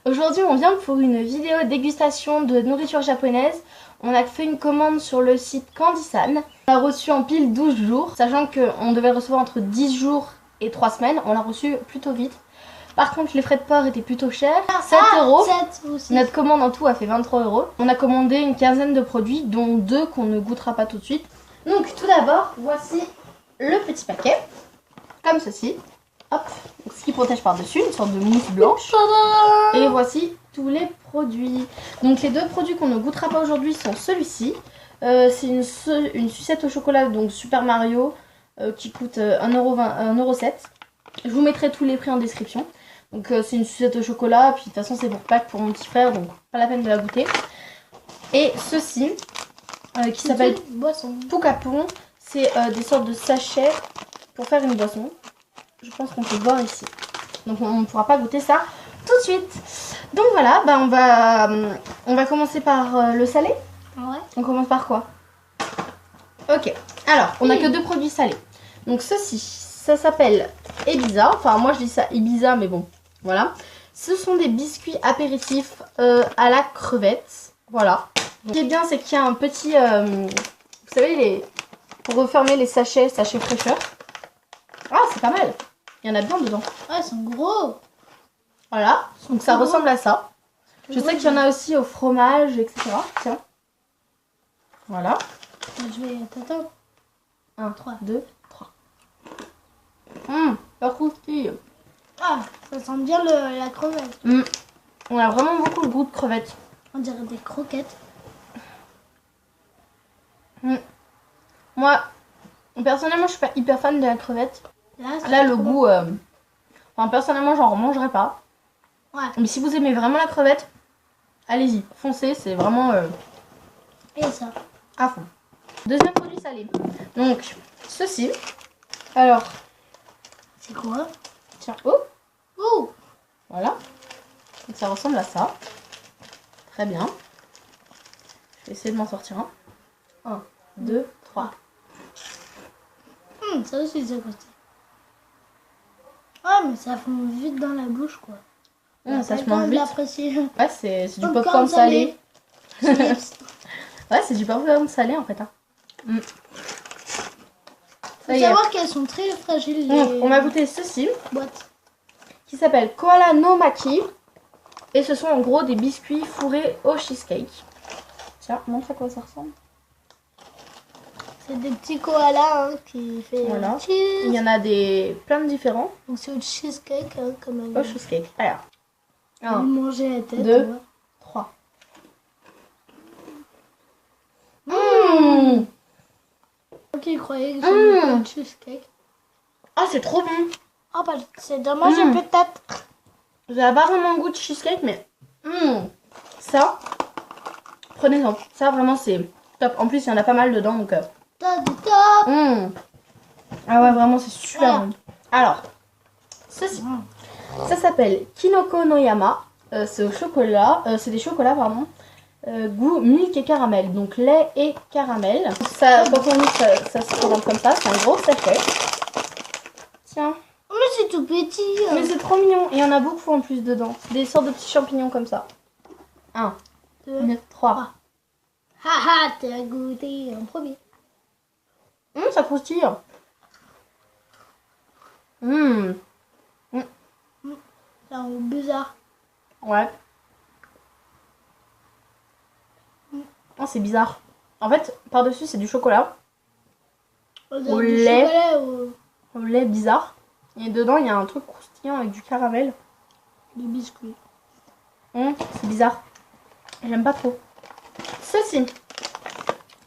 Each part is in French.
Aujourd'hui, on vient pour une vidéo dégustation de nourriture japonaise. On a fait une commande sur le site Candy-san. On a reçu en pile 12 jours, sachant qu'on devait le recevoir entre 10 jours et 3 semaines. On l'a reçu plutôt vite. Par contre, les frais de port étaient plutôt chers, 7 euros. Notre commande en tout a fait 23 euros. On a commandé une quinzaine de produits, dont 2 qu'on ne goûtera pas tout de suite. Donc, tout d'abord, voici le petit paquet, comme ceci. Hop, donc, ce qui protège par-dessus, une sorte de mousse blanche. Et voici tous les produits. Donc les deux produits qu'on ne goûtera pas aujourd'hui sont celui-ci. C'est une sucette au chocolat, donc Super Mario, qui coûte 1,07 €. Je vous mettrai tous les prix en description. Donc c'est une sucette au chocolat, puis de toute façon c'est pour Pâques pour mon petit frère, donc pas la peine de la goûter. Et ceci, qui s'appelle Poucapon, c'est des sortes de sachets pour faire une boisson. Je pense qu'on peut le voir ici. Donc on ne pourra pas goûter ça tout de suite. Donc voilà, bah on va commencer par le salé. Ouais. On commence par quoi? Ok, alors on n'a que 2 produits salés. Donc ceci, ça s'appelle Ibiza. Enfin moi je dis ça Ibiza, mais bon, voilà. Ce sont des biscuits apéritifs à la crevette. Voilà. Ce qui est bien, c'est qu'il y a un petit, vous savez, pour refermer les sachets fraîcheur. Ah, c'est pas mal. Il y en a bien dedans. Ah, ils sont gros. Voilà, donc ça ressemble à ça. Je sais qu'il y en a aussi au fromage, etc. Tiens. Voilà. Je vais t'attendre. 1, 3, 2, 3. Ça croustille. Ah, ça sent bien la crevette. On a vraiment beaucoup le goût de crevettes. On dirait des croquettes. Moi, personnellement, je suis pas hyper fan de la crevette. Là le goût... Enfin, personnellement, j'en mangerai pas. Ouais. Mais si vous aimez vraiment la crevette, allez-y, foncez, c'est vraiment Et ça. à fond. Deuxième produit salé. Donc, ceci. Alors, C'est quoi? tiens, oh, Oh. voilà. Donc ça ressemble à ça. Très bien. Je vais essayer de m'en sortir un. 1, 2, 3. Ça aussi, c'est croustillant. Ah, mais ça fond vite dans la bouche, quoi. Ça se mange vite. Ouais, c'est du popcorn salé. Ouais, c'est du popcorn salé en fait. Faut savoir qu'elles sont très fragiles. On va goûter ceci. Boîtes. Qui s'appelle Koala no Maki. Et ce sont en gros des biscuits fourrés au cheesecake. Tiens, montre à quoi ça ressemble. C'est des petits koalas qui fait Voilà. cheese. Il y en a plein de différents. Donc c'est au cheesecake comme Au cheesecake. Alors. vous mangez la tête. 2, 3. Ok, il croyait que c'était un cheesecake. Ah, c'est trop bon. Ah bah c'est dommage peut-être. Vous avez pas vraiment le goût de cheesecake, mais ça, prenez-en. Ça vraiment c'est top. En plus, il y en a pas mal dedans, donc. Top. Ah ouais, vraiment c'est super bon. Alors, ceci, ça s'appelle Kinoko no Yama. C'est au chocolat. C'est des chocolats, pardon. Goût milk et caramel. Donc lait et caramel. Ça, quand on ouvre, ça se présente comme ça. C'est un gros sachet. Tiens. Oh, mais c'est tout petit. Mais c'est trop mignon. Et il y en a beaucoup en plus dedans. Des sortes de petits champignons comme ça. 1, 2, 3. Haha, t'as goûté en premier. Ça croustille. C'est un goût bizarre. Ouais. Oh, c'est bizarre. En fait, par-dessus, c'est du chocolat. Au lait. Chocolat, Au lait bizarre. Et dedans, il y a un truc croustillant avec du caramel. du biscuit. C'est bizarre. J'aime pas trop. Ceci.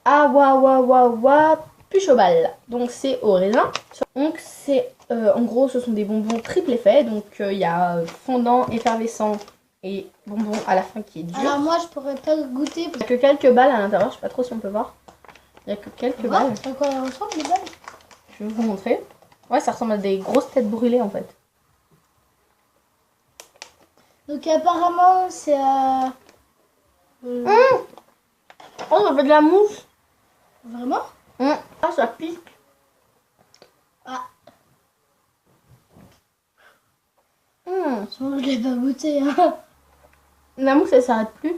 Awawawawa Puchobal. Donc, c'est au raisin. Donc, c'est... en gros, ce sont des bonbons triple effet. Donc, il y a fondant, effervescent et bonbon à la fin qui est dur. Alors, moi, je pourrais pas goûter. Il n'y a que quelques balles à l'intérieur. Je sais pas trop si on peut voir. Il n'y a que quelques balles. À quoi elles ressemblent, les balles? Je vais vous montrer. Ouais, ça ressemble à des grosses têtes brûlées en fait. Donc apparemment c'est Oh, ça fait de la mousse. Vraiment? Ah, ça pique. Je l'ai pas goûté. Hein. La mousse, elle s'arrête plus.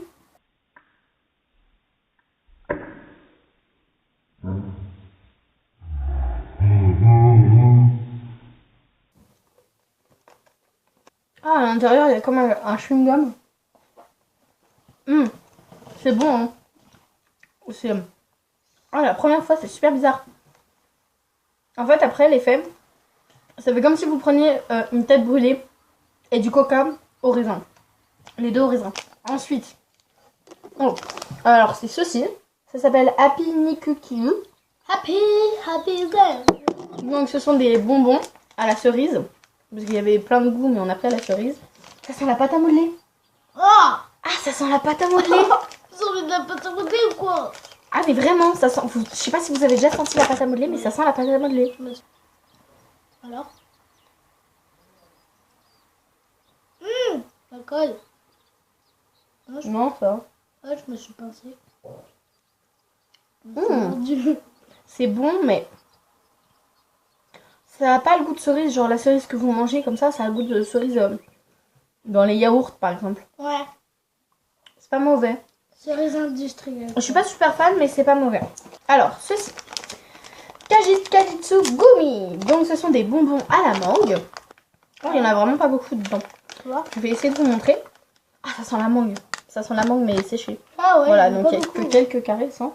Ah, à l'intérieur, il y a comme un chewing-gum. C'est bon, hein. C'est... Ah, la première fois, c'est super bizarre. En fait, après l'effet, ça fait comme si vous preniez une tête brûlée et du coca au raisin. Les deux au raisin. Ensuite, oh, alors c'est ceci. Ça s'appelle Happy Nikki. Happy day. Donc ce sont des bonbons à la cerise. Parce qu'il y avait plein de goûts, mais on a pris à la cerise. Ça sent la pâte à modeler. Oh, Ah, ça sent la pâte à modeler. vous avez de la pâte à modeler ou quoi? Ah, mais vraiment, ça sent... Je sais pas si vous avez déjà senti la pâte à modeler, mais ça sent la pâte à modeler. Alors la colle. Non, ça. Ah, je me suis pincée. C'est bon, mais... Ça n'a pas le goût de cerise, genre la cerise que vous mangez comme ça a le goût de cerise dans les yaourts, par exemple. Ouais, C'est pas mauvais. cerise industrielle. Je suis pas super fan, mais c'est pas mauvais. Alors, ceci. Kajitsu Gumi. Donc, ce sont des bonbons à la mangue. Oh, il y en a vraiment pas beaucoup dedans. Tu vois? Je vais essayer de vous montrer. Ah, ça sent la mangue. Ça sent la mangue, mais séchée. Ah ouais. Voilà, il y en a donc pas il n'y a que beaucoup. quelques carrés, ça.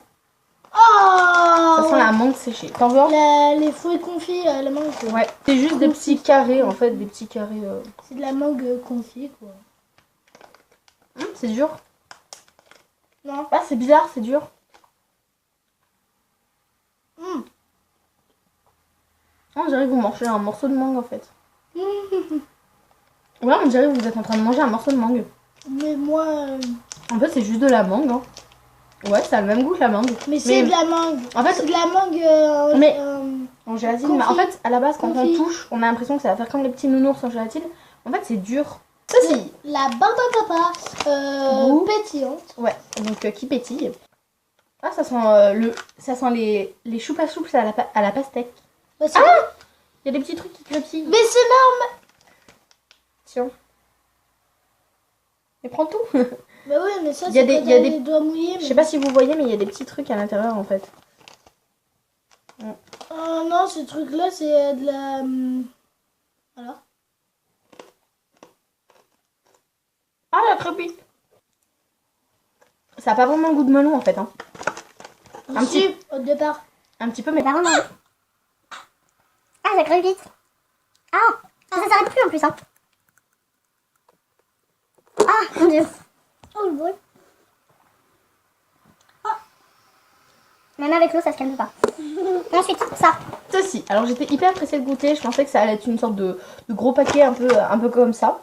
Oh, Ça sent la mangue séchée. T'en veux un? les fruits confits, la mangue. Ouais, c'est juste des petits carrés, en fait, des petits carrés. C'est de la mangue confit, quoi. C'est dur. Non. Ah, c'est bizarre, c'est dur. Ah, on dirait que vous mangez un morceau de mangue, en fait. Ouais, on dirait que vous êtes en train de manger un morceau de mangue. Mais moi... En fait, c'est juste de la mangue. Hein. Ouais, ça a le même goût que la mangue. Mais c'est de la mangue. En fait, C'est de la mangue... mais en gélatine. Mais en fait, à la base, quand Confit. on touche, on a l'impression que ça va faire comme les petits nounours en gélatine. En fait, c'est dur. Ça, si. La barbapapa Goût. pétillante. Ouais, donc qui pétille. Ah, ça sent ça sent les choupa-choups à la pastèque. Ouais, Ah, il y a des petits trucs qui crépillent. mais c'est normal. Tiens. Mais prends tout. Bah oui, mais ça, Il y a c'est des- quand il y a t'as des- les doigts mouillés. Je sais pas si vous voyez, mais il y a des petits trucs à l'intérieur en fait. Oh non, ce truc-là, c'est de la... Alors Ah, la crépite. Ça a pas vraiment le goût de melon en fait. Hein. Un Si, petit- au départ. Un petit peu, mais pas vraiment. Ah, ça crève vite. Ah, ça s'arrête plus en plus, hein. Ah, mon dieu. Oh, le bruit. Oh. Même avec l'eau, ça se calme pas. Ensuite, ça. Ceci. Alors j'étais hyper pressée de goûter. Je pensais que ça allait être une sorte de gros paquet un peu comme ça.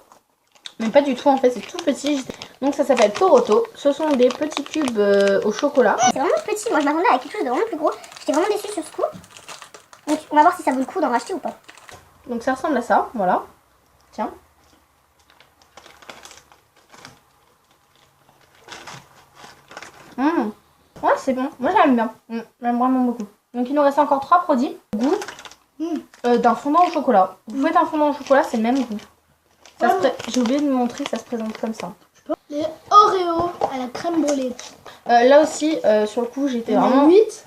Mais pas du tout en fait, c'est tout petit. Donc ça s'appelle Poroto. Ce sont des petits cubes au chocolat. C'est vraiment petit. Moi, je m'attendais à quelque chose de vraiment plus gros. J'étais vraiment déçue sur ce coup. Donc, on va voir si ça vaut le coup d'en racheter ou pas. Donc ça ressemble à ça, voilà. Tiens. Ouais, c'est bon. Moi j'aime bien. J'aime vraiment beaucoup. Donc il nous reste encore 3 produits. Goût d'un fondant au chocolat. Vous faites un fondant au chocolat, c'est le même goût. Ça se J'ai oublié de vous montrer, ça se présente comme ça. Les Oreos à la crème brûlée. Là aussi, sur le coup, j'étais Il y en a vraiment... 8.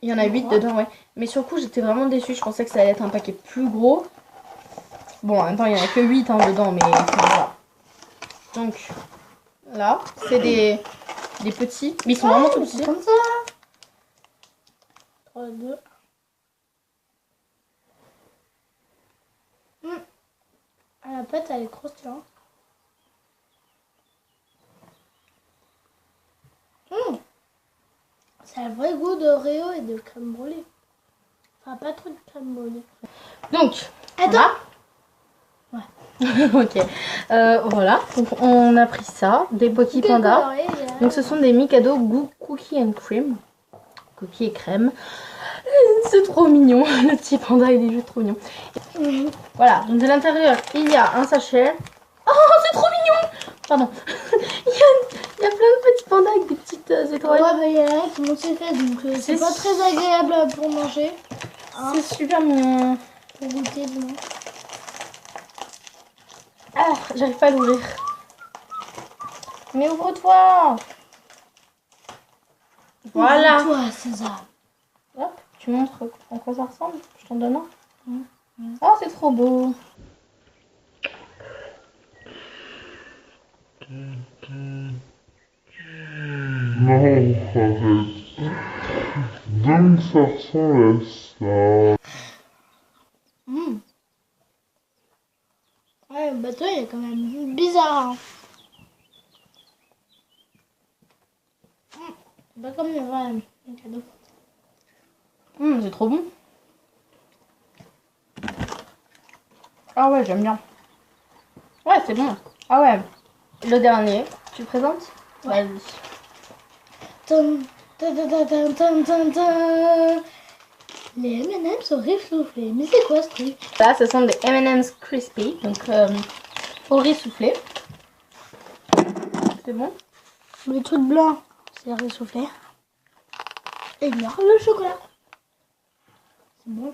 Il y en a 8 dedans, ouais. Mais sur le coup, j'étais vraiment déçue. Je pensais que ça allait être un paquet plus gros. Bon, en même temps, il n'y en a que 8 hein, dedans, mais voilà. Donc, là, c'est des petits. Mais ils sont vraiment tout petits. C'est comme ça. 3, 2. Ah, la pâte, elle est croustillante. C'est un vrai goût d'Oreo et de crème brûlée. Enfin, pas trop de crème brûlée. Donc, Attends. ouais. Ok. Voilà. Donc, on a pris ça. Des Pocky Panda. Coloré, là. Donc, ce sont des Mikado goût cookie and cream. Cookie et crème. C'est trop mignon. Le petit panda, il est juste trop mignon. Voilà. Donc, à l'intérieur, il y a un sachet. Oh, c'est trop mignon. Pardon. il y a plein de petits pandas avec des petites étoiles. Ouais, bah, il y en a un qui m'ont fait, donc c'est pas très agréable pour manger. Hein, C'est super mignon. pour goûter, du moins. Ah, j'arrive pas à l'ouvrir. Mais ouvre-toi. Voilà. Toi, César. Hop, tu montres à quoi ça ressemble. Je t'en donne un. Oh, c'est trop beau. Non, arrête. Donc ça ressemble à ça. Ouais, le bateau il est quand même bizarre. Hein. C'est pas comme les vrais cadeaux. C'est trop bon. Ah ouais, j'aime bien. Ouais, c'est bon. Ah ouais. Le dernier, tu le présentes? Ouais. Vas-y. Tum, ta, ta, ta, ta, ta, ta, ta. Les M&M's au riz soufflé. Mais c'est quoi ce truc? Là, ce sont des M&M's crispy, donc au riz soufflé. C'est bon? Le truc blanc, c'est le riz soufflé. Et noir, le chocolat. C'est bon.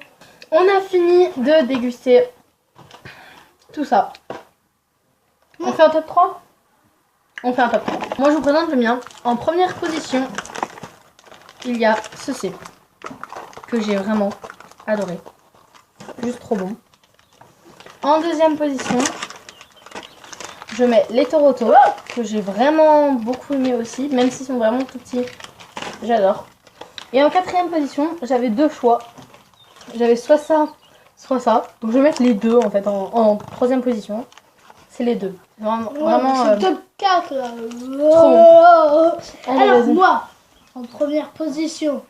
On a fini de déguster tout ça. On fait un top 3? On fait un top 3. Moi, je vous présente le mien. En première position, il y a ceci, que j'ai vraiment adoré. Juste trop bon. En deuxième position, je mets les Toroto, que j'ai vraiment beaucoup aimé aussi, même s'ils sont vraiment tout petits. J'adore. Et en quatrième position, j'avais deux choix. J'avais soit ça, soit ça. Donc je vais mettre les deux en fait en troisième position. C'est les deux. Vraiment, C'est le top 4 là. Allez, Alors vas-y. moi, en première position,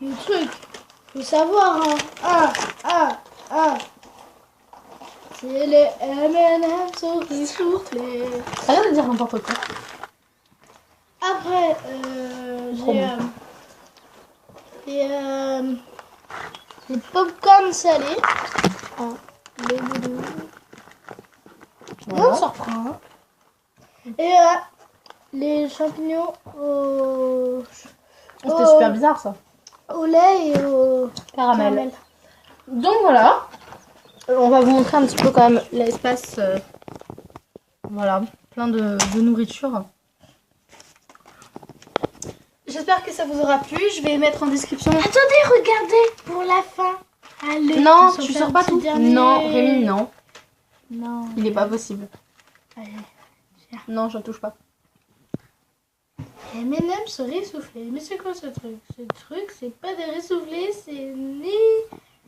le truc, faut savoir, c'est les M&M's au riz soufflé. Arrête de dire n'importe quoi. Après, Trop j'ai bon. les popcorn salés. Les boudous. Voilà. On s'en reprend. Hein. Et les champignons au C'était super bizarre ça. au lait et au Caramel. caramel. Donc voilà. On va vous montrer un petit peu quand même l'espace. Voilà. Plein de nourriture. J'espère que ça vous aura plu. Je vais mettre en description. Attendez, regardez pour la fin. Allez. Non, on tu fait sors un pas petit tout. dernier. Non, Rémi, non. Non. Il est pas possible. Allez. Non, je touche pas. M&M's au riz soufflé. Mais c'est quoi ce truc? Ce truc, c'est pas des riz soufflés, c'est ni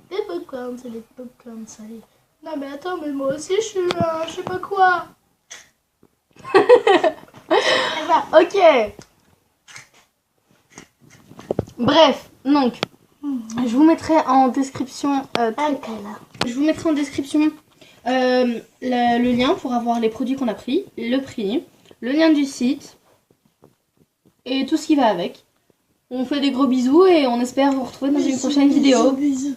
des popcorn, c'est des popcorn salés. Non mais attends, mais moi aussi je suis je sais pas quoi. Ok. Bref, donc, je vous mettrai en description. Je vous mettrai en description le lien pour avoir les produits qu'on a pris, le prix, le lien du site et tout ce qui va avec. On fait des gros bisous et on espère vous retrouver dans une prochaine vidéo. Bisous.